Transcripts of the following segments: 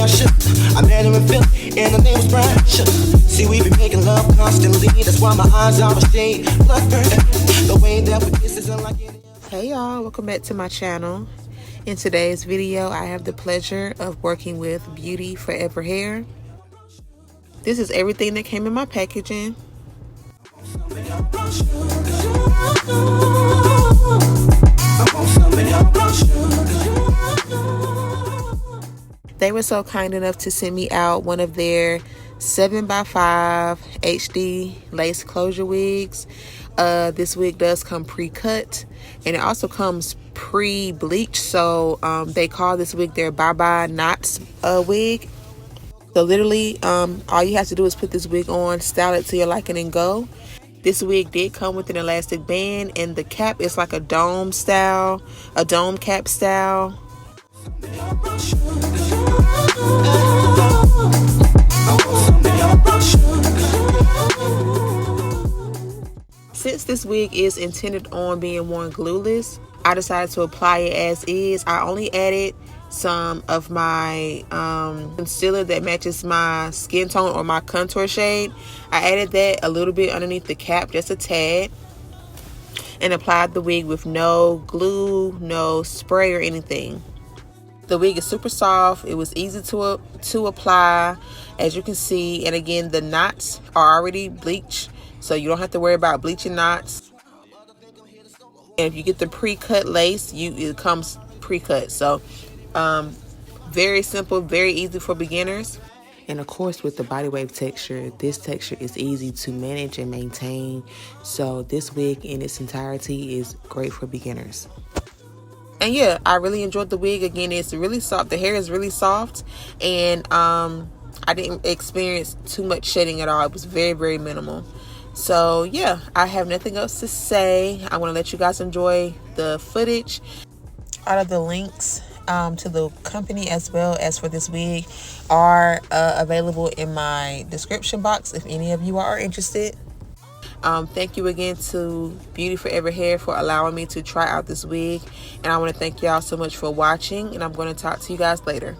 I should. I met her in Philly, and her name was Brian. See, we be making love constantly. That's why my eyes are a shade bloodburst. The way that we kiss is unlike any. Hey y'all, welcome back to my channel. In today's video, I have the pleasure of working with Beauty Forever Hair. This is everything that came in my packaging. They were so kind enough to send me out one of their 7x5 HD lace closure wigs. This wig does come pre-cut, and it also comes pre-bleach, so they call this wig their Byebye knots wig. So literally all you have to do is put this wig on, style it to your liking, and go. This wig did come with an elastic band, and the cap is like a dome style, a dome cap style. Since this wig is intended on being worn glueless, I decided to apply it as is. I only added some of my concealer that matches my skin tone or my contour shade. I added that a little bit underneath the cap, just a tad, and applied the wig with no glue, no spray or anything. The wig is super soft. It was easy to apply, as you can see, and again, the knots are already bleached, so you don't have to worry about bleaching knots. And if you get the pre-cut lace, it comes pre-cut. So very simple, very easy for beginners. And of course, with the body wave texture, this texture is easy to manage and maintain. So this wig in its entirety is great for beginners. And yeah, I really enjoyed the wig. Again, it's really soft. The hair is really soft, and I didn't experience too much shedding at all. It was very, very minimal. So yeah, I have nothing else to say. I want to let you guys enjoy the footage. All of the links to the company as well as for this wig are available in my description box if any of you are interested. Thank you again to Beauty Forever Hair for allowing me to try out this wig, and I want to thank y'all so much for watching, and I'm going to talk to you guys later.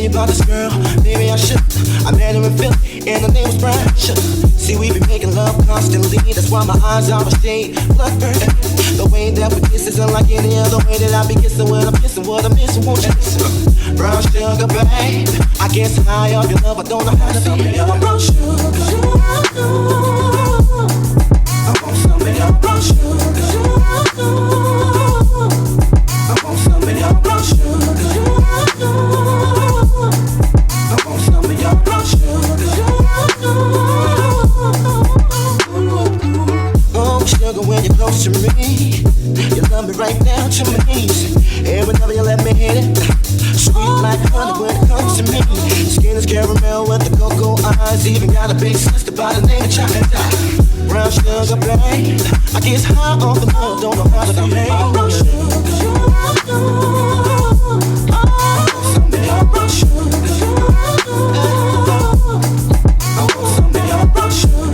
About this girl, maybe I should. I met her in Philly, and her name was Brian. See, we be making love constantly. That's why my eyes are a shade bloodburst. The way that we kiss is unlike any other way that I be kissing when I'm kissing what I'm missing. Won't you listen? Brown sugar, babe. I guess high up your love, I don't know how to be your brown sugar. I want some of your brown sugar. I want some of your brown sugar. When you're close to me, you love me right down to my knees. And whenever you let me hit it, sweet like honey when it comes to me. Skin is caramel with the cocoa eyes. Even got a big sister by the name of Chocolate. Brown sugar, babe. I guess high off the love, don't know how to behave. Brown sugar, some of your brown sugar. I want some of your brown sugar.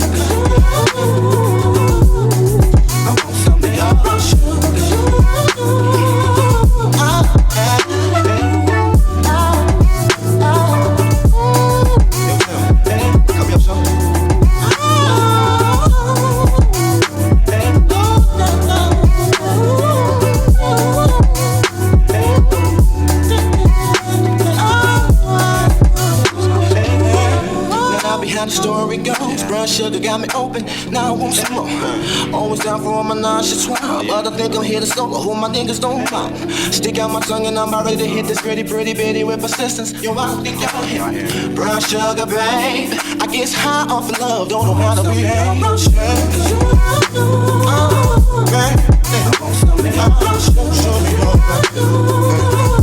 Brown sugar got me open, now I want some more. Always down for all my nonchalant, but I think I'm here to solo. Who my niggas don't mind. Stick out my tongue and I'm about ready to hit this pretty bitty with persistence. Yo, I think y'all hear. Brown sugar, babe. I guess high off of love, don't know how to behave. Brown sugar, babe. Show me your